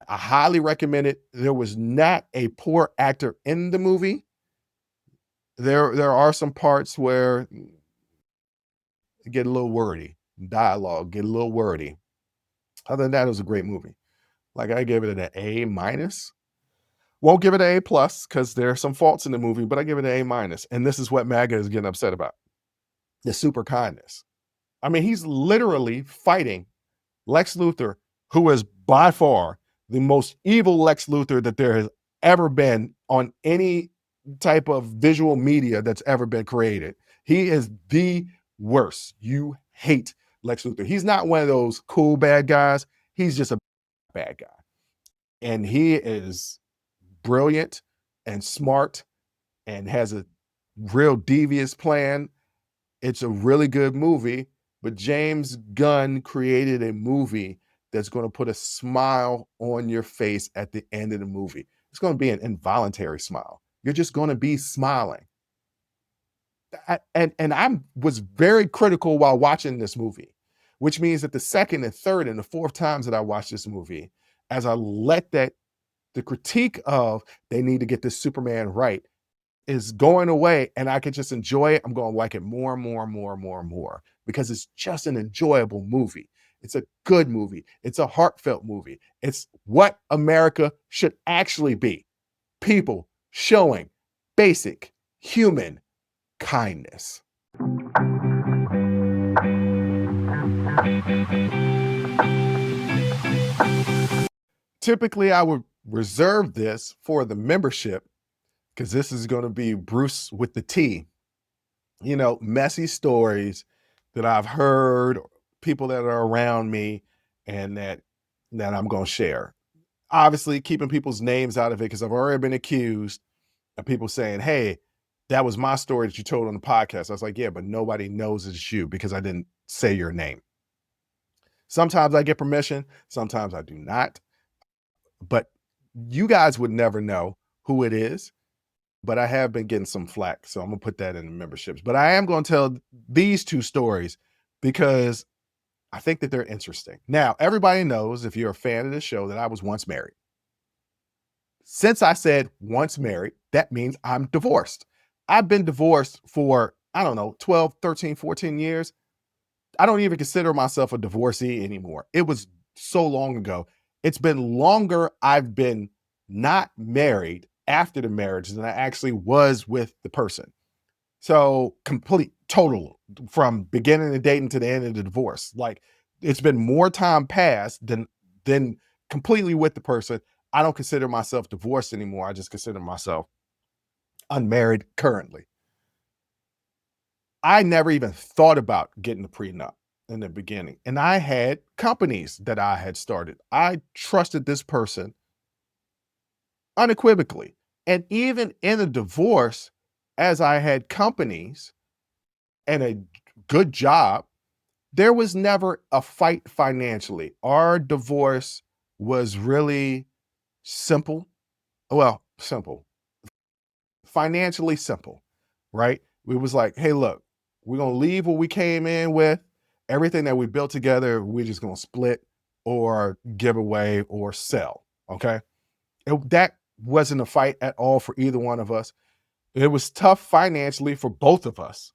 A: I highly recommend it. There was not a poor actor in the movie. There are some parts where it get a little wordy. Dialogue get a little wordy. Other than that, it was a great movie. Like, I gave it an A minus. Won't give it an A plus because there are some faults in the movie, but I give it an A minus. And this is what MAGA is getting upset about: the super kindness. I mean, he's literally fighting Lex Luthor, who is by far the most evil Lex Luthor that there has ever been on any type of visual media that's ever been created. He is the worst. You hate Lex Luthor. He's not one of those cool bad guys. He's just a bad guy. And he is brilliant and smart and has a real devious plan. It's a really good movie, but James Gunn created a movie that's going to put a smile on your face at the end of the movie. It's going to be an involuntary smile. You're just going to be smiling. And I was very critical while watching this movie, which means that the second and third and the fourth times that I watched this movie, as I let the critique of they need to get this Superman right is going away, and I can just enjoy it. I'm going to like it more and more and more and more and more because it's just an enjoyable movie. It's a good movie. It's a heartfelt movie. It's what America should actually be. People showing basic human kindness. Typically, I would reserve this for the membership because this is going to be Bruce with the T. You know, messy stories that I've heard, people that are around me, and that that I'm going to share. Obviously, keeping people's names out of it because I've already been accused of people saying, "Hey, that was my story that you told on the podcast." I was like, "Yeah, but nobody knows it's you because I didn't say your name." Sometimes I get permission, sometimes I do not, but you guys would never know who it is. But I have been getting some flack, so I'm gonna put that in the memberships. But I am gonna tell these two stories because I think that they're interesting. Now, everybody knows if you're a fan of the show that I was once married. Since I said once married, that means I'm divorced. I've been divorced for, I don't know, 12, 13, 14 years. I don't even consider myself a divorcee anymore. It was so long ago. It's been longer I've been not married after the marriage than I actually was with the person. So complete, total, from beginning of dating to the end of the divorce. Like it's been more time passed than completely with the person. I don't consider myself divorced anymore. I just consider myself unmarried currently. I never even thought about getting a prenup in the beginning. And I had companies that I had started. I trusted this person unequivocally. And even in a divorce, as I had companies and a good job, there was never a fight financially. Our divorce was really simple. Well, simple, financially simple, right? We was like, hey, look, we're gonna leave what we came in with. Everything that we built together, we're just gonna split or give away or sell. Okay. That wasn't a fight at all for either one of us. It was tough financially for both of us,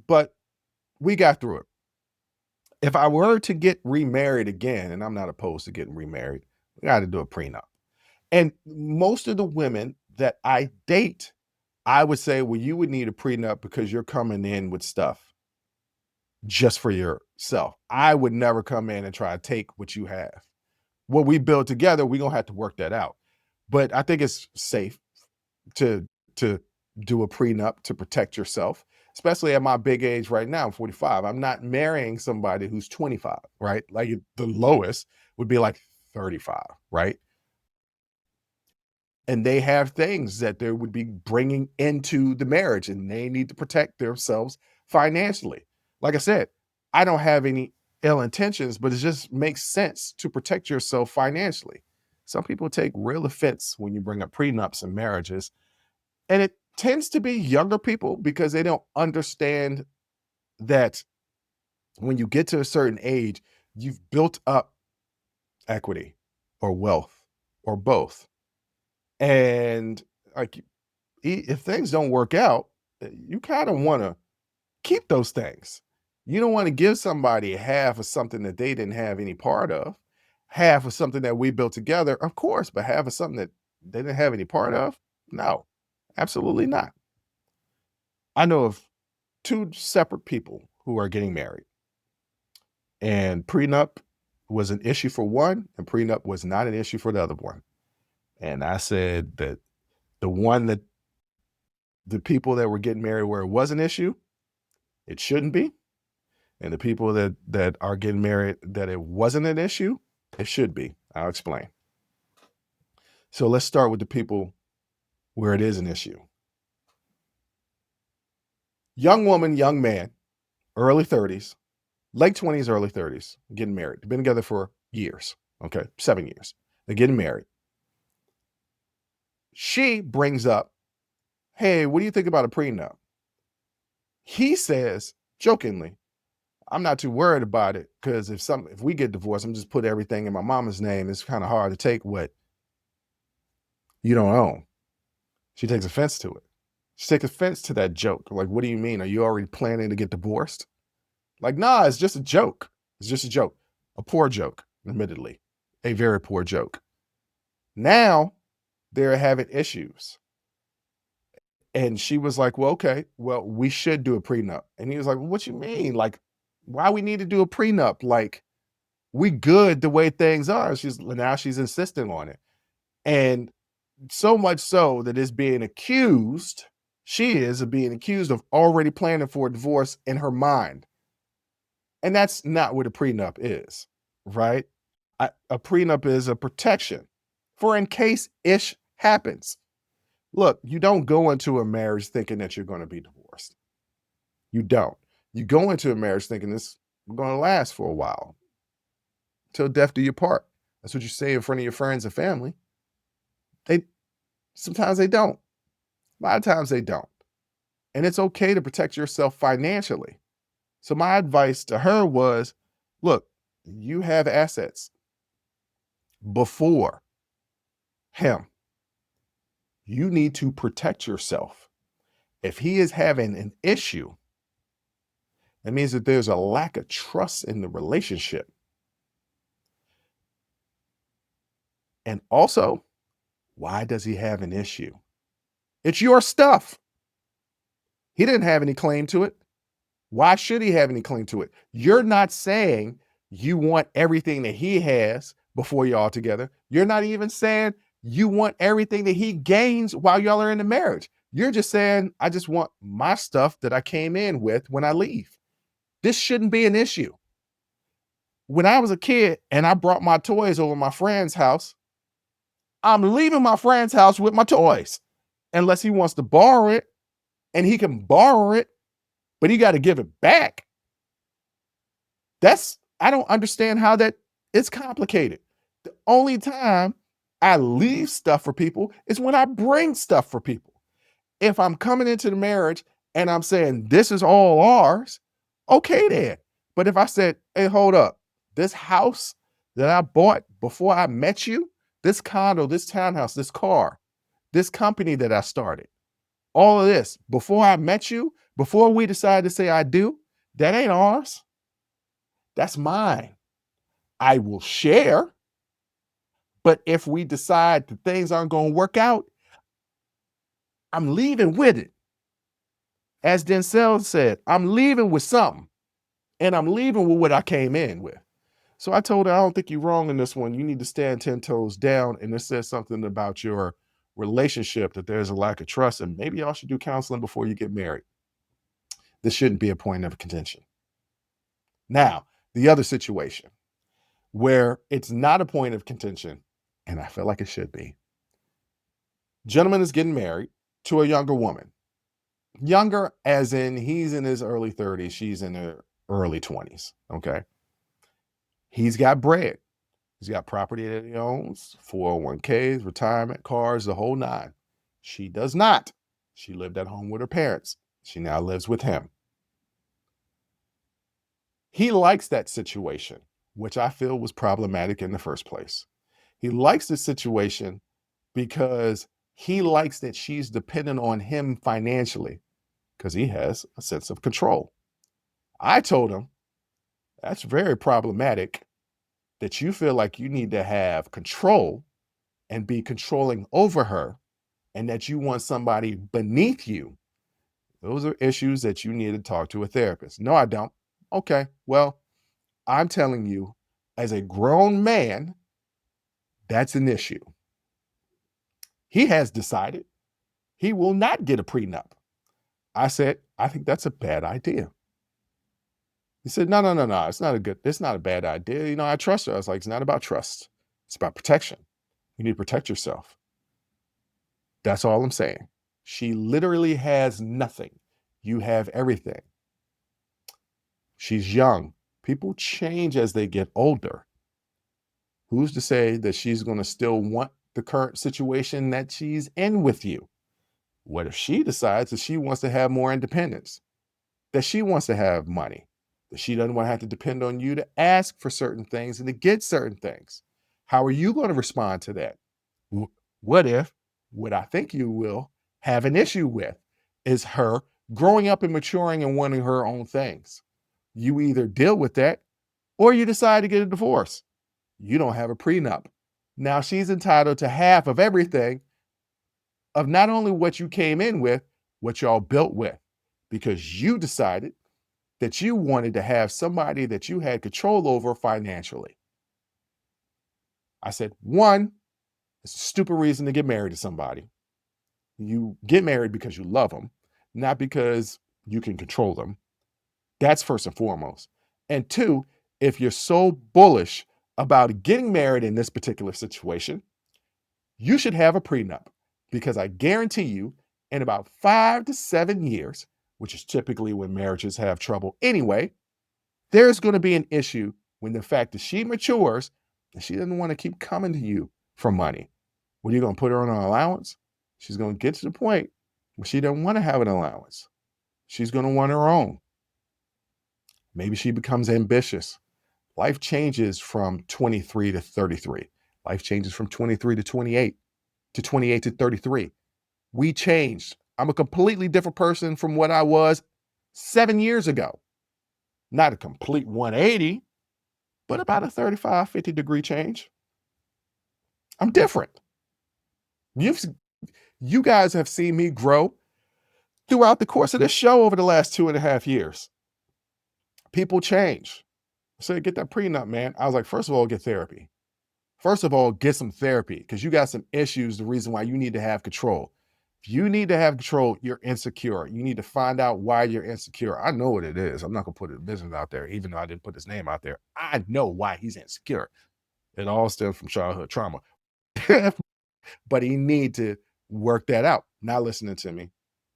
A: but we got through it. If I were to get remarried again, and I'm not opposed to getting remarried, we got to do a prenup. And most of the women that I date, I would say, well, you would need a prenup because you're coming in with stuff just for yourself. I would never come in and try to take what you have. What we build together, we're gonna have to work that out. But I think it's safe to do a prenup to protect yourself, especially at my big age right now. I'm 45. I'm not marrying somebody who's 25, right? Like the lowest would be like 35, right? And they have things that they would be bringing into the marriage and they need to protect themselves financially. Like I said, I don't have any ill intentions, but it just makes sense to protect yourself financially. Some people take real offense when you bring up prenups and marriages, and it tends to be younger people because they don't understand that when you get to a certain age, you've built up equity or wealth or both. And like if things don't work out, you kind of want to keep those things. You don't want to give somebody half of something that they didn't have any part of, half of something that we built together, of course, but half of something that they didn't have any part of. No, absolutely not. I know of two separate people who are getting married, and prenup was an issue for one, and prenup was not an issue for the other one. And I said that the one that the people that were getting married where it was an issue, it shouldn't be. And the people that are getting married that it wasn't an issue, it should be. I'll explain. So let's start with the people where it is an issue. Young woman, young man, early 30s, late 20s, early 30s, getting married. They've been together for years. Okay, 7 years. They're getting married. She brings up, hey, what do you think about a prenup? He says, jokingly, I'm not too worried about it because if we get divorced, I'm just put everything in my mama's name. It's kind of hard to take what you don't own. She takes offense to it. She takes offense to that joke. Like, what do you mean? Are you already planning to get divorced? Like, nah, it's just a joke. It's just a joke. A poor joke, admittedly. A very poor joke. Now they're having issues. And she was like, well, okay, well, we should do a prenup. And he was like, well, what you mean? Like, why we need to do a prenup? Like, we good the way things are. She's insisting on it. And so much so that it's being accused, she is of being accused of already planning for a divorce in her mind. And that's not what a prenup is, right? A prenup is a protection for in case ish happens. Look, you don't go into a marriage thinking that you're going to be divorced. You don't. You go into a marriage thinking this is going to last for a while till death do you part. That's what you say in front of your friends and family. They sometimes they don't. A lot of times they don't. And it's okay to protect yourself financially. So my advice to her was, look, you have assets before him. You need to protect yourself. If he is having an issue, that means that there's a lack of trust in the relationship. And also, why does he have an issue? It's your stuff. He didn't have any claim to it. Why should he have any claim to it? You're not saying you want everything that he has before y'all together. You're not even saying you want everything that he gains while y'all are in the marriage. You're just saying, I just want my stuff that I came in with when I leave. This shouldn't be an issue. When I was a kid and I brought my toys over my friend's house, I'm leaving my friend's house with my toys unless he wants to borrow it, and he can borrow it, but he got to give it back. I don't understand how that it's complicated. The only time I leave stuff for people is when I bring stuff for people. If I'm coming into the marriage and I'm saying this is all ours, okay then. But if I said, hey, hold up, this house that I bought before I met you, this condo, this townhouse, this car, this company that I started, all of this before I met you, before we decided to say I do, that ain't ours. That's mine. I will share, but if we decide that things aren't going to work out, I'm leaving with it. As Denzel said, I'm leaving with something, and I'm leaving with what I came in with. So I told her, I don't think you're wrong in this one. You need to stand 10 toes down. And it says something about your relationship, that there's a lack of trust, and maybe y'all should do counseling before you get married. This shouldn't be a point of contention. Now, the other situation where it's not a point of contention, and I feel like it should be. Gentleman is getting married to a younger woman. Younger as in he's in his early 30s, she's in her early 20s, okay? He's got bread. He's got property that he owns, 401ks, retirement, cars, the whole nine. She does not. She lived at home with her parents. She now lives with him. He likes that situation, which I feel was problematic in the first place. He likes the situation because he likes that she's dependent on him financially because he has a sense of control. I told him that's very problematic that you feel like you need to have control and be controlling over her, and that you want somebody beneath you. Those are issues that you need to talk to a therapist. No, I don't. Okay, well, I'm telling you, as a grown man, that's an issue. He has decided he will not get a prenup. I said, I think that's a bad idea. He said, no, it's not a bad idea. You know, I trust her. I was like, it's not about trust. It's about protection. You need to protect yourself. That's all I'm saying. She literally has nothing. You have everything. She's young. People change as they get older. Who's to say that she's going to still want the current situation that she's in with you? What if she decides that she wants to have more independence, that she wants to have money, that she doesn't want to have to depend on you to ask for certain things and to get certain things? How are you going to respond to that? What if what I think you will have an issue with is her growing up and maturing and wanting her own things? You either deal with that or you decide to get a divorce. You don't have a prenup. Now she's entitled to half of everything, of not only what you came in with, what y'all built with, because you decided that you wanted to have somebody that you had control over financially. I said, one, it's a stupid reason to get married to somebody. You get married because you love them, not because you can control them. That's first and foremost. And two, if you're so bullish about getting married in this particular situation, you should have a prenup, because I guarantee you, in about 5 to 7 years, which is typically when marriages have trouble anyway, there's going to be an issue when the fact that she matures and she doesn't want to keep coming to you for money. When you're going to put her on an allowance, she's going to get to the point where she doesn't want to have an allowance. She's going to want her own. Maybe she becomes ambitious. Life changes from 23 to 33. Life changes from 23 to 28, to 28 to 33. We changed. I'm a completely different person from what I was 7 years ago. Not a complete 180, but about a 35, 50 degree change. I'm different. You guys have seen me grow throughout the course of this show over the last 2.5 years. People change. I said, get that prenup, man. I was like, first of all, get therapy. First of all, get some therapy, because you got some issues, the reason why you need to have control. If you need to have control, you're insecure. You need to find out why you're insecure. I know what it is. I'm not going to put his business out there, even though I didn't put his name out there. I know why he's insecure. It all stems from childhood trauma. But he need to work that out. Not listening to me,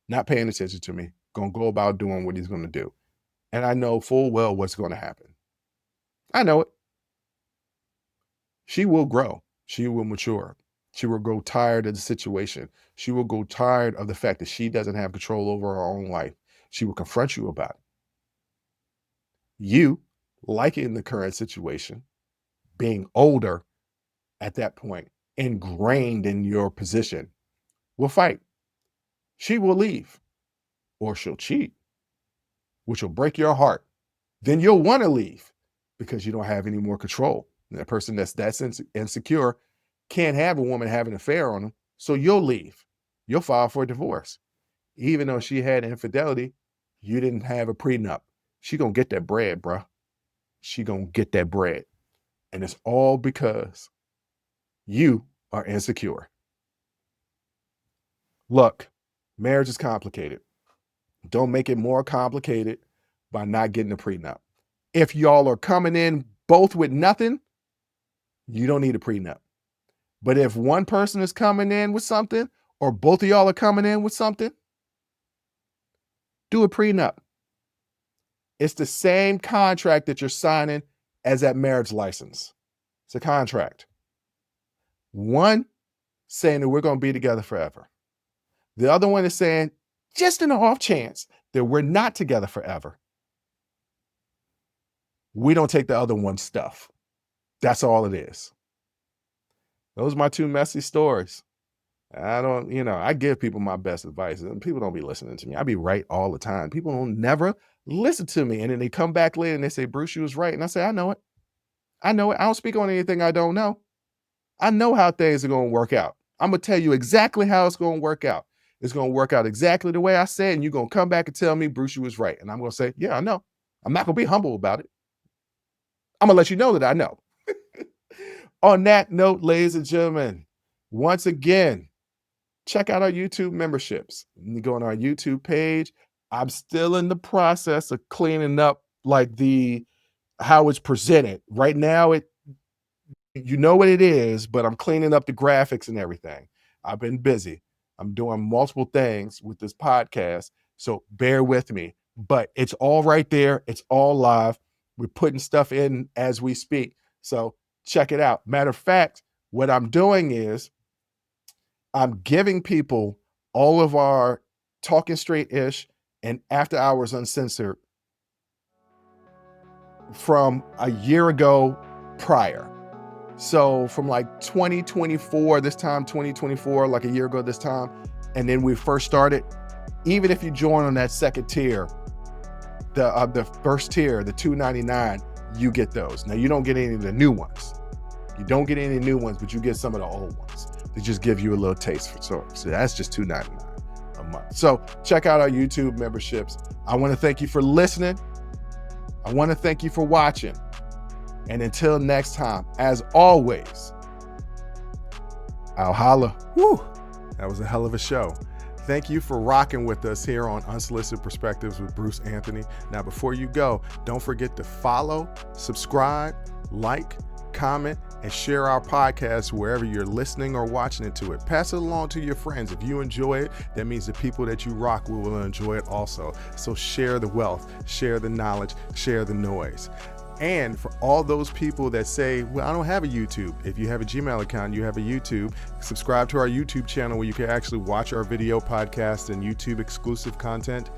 A: not paying attention to me, going to go about doing what he's going to do. And I know full well what's going to happen. I know it. She will grow. She will mature. She will grow tired of the situation. She will grow tired of the fact that she doesn't have control over her own life. She will confront you about it. You, liking the current situation, being older at that point, ingrained in your position, will fight. She will leave, or she'll cheat, which will break your heart. Then you'll want to leave because you don't have any more control. And that person that's insecure can't have a woman having an affair on them, so you'll leave. You'll file for a divorce. Even though she had infidelity, you didn't have a prenup. She gonna get that bread, bruh. She gonna get that bread. And it's all because you are insecure. Look, marriage is complicated. Don't make it more complicated by not getting a prenup. If y'all are coming in both with nothing, you don't need a prenup. But if one person is coming in with something, or both of y'all are coming in with something, do a prenup. It's the same contract that you're signing as that marriage license. It's a contract. One saying that we're going to be together forever. The other one is saying, just in the off chance that we're not together forever, we don't take the other one's stuff. That's all it is. Those are my two messy stories. I give people my best advice, and people don't be listening to me. I be right all the time. People don't never listen to me. And then they come back later and they say, Bruce, you was right. And I say, I know it. I know it. I don't speak on anything I don't know. I know how things are going to work out. I'm going to tell you exactly how it's going to work out. It's going to work out exactly the way I said, and you're going to come back and tell me, Bruce, you was right. And I'm going to say, yeah, I know. I'm not going to be humble about it. I'm going to let you know that I know. On that note, ladies and gentlemen, once again, check out our YouTube memberships. You go on our YouTube page. I'm still in the process of cleaning up how it's presented. Right now, you know what it is, but I'm cleaning up the graphics and everything. I've been busy. I'm doing multiple things with this podcast, so bear with me. But it's all right there. It's all live. We're putting stuff in as we speak. So check it out. Matter of fact, what I'm doing is I'm giving people all of our Talking Straight-ish and After Hours Uncensored from a year ago prior. So from like 2024, this time 2024, like a year ago this time, and then we first started, even if you join on that second tier, the first tier, the $2.99, you get those. Now you don't get any of the new ones. You don't get any new ones, but you get some of the old ones. They just give you a little taste. So that's just $2.99 a month. So check out our YouTube memberships. I want to thank you for listening. I want to thank you for watching. And until next time, as always, I'll holla. Woo! That was a hell of a show. Thank you for rocking with us here on Unsolicited Perspectives with Bruce Anthony. Now, before you go, don't forget to follow, subscribe, like, comment, and share our podcast wherever you're listening or watching it to it. Pass it along to your friends. If you enjoy it, that means the people that you rock will enjoy it also. So share the wealth, share the knowledge, share the noise. And for all those people that say, well, I don't have a YouTube. If you have a Gmail account, you have a YouTube, subscribe to our YouTube channel where you can actually watch our video podcast and YouTube exclusive content.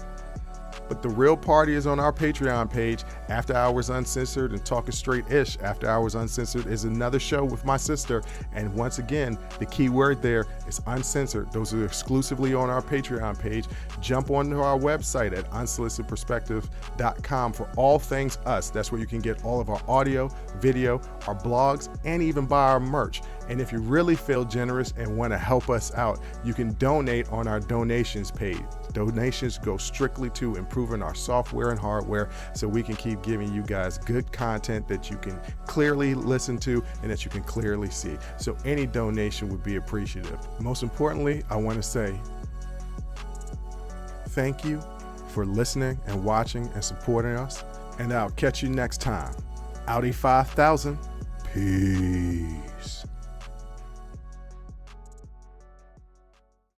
A: But the real party is on our Patreon page, After Hours Uncensored and Talking Straight-ish. After Hours Uncensored is another show with my sister. And once again, the key word there is uncensored. Those are exclusively on our Patreon page. Jump onto our website at unsolicitedperspectives.com for all things us. That's where you can get all of our audio, video, our blogs, and even buy our merch. And if you really feel generous and want to help us out, you can donate on our donations page. Donations go strictly to improving our software and hardware so we can keep giving you guys good content that you can clearly listen to and that you can clearly see. So any donation would be appreciative. Most importantly, I want to say thank you for listening and watching and supporting us. And I'll catch you next time. Audi 5000. Peace.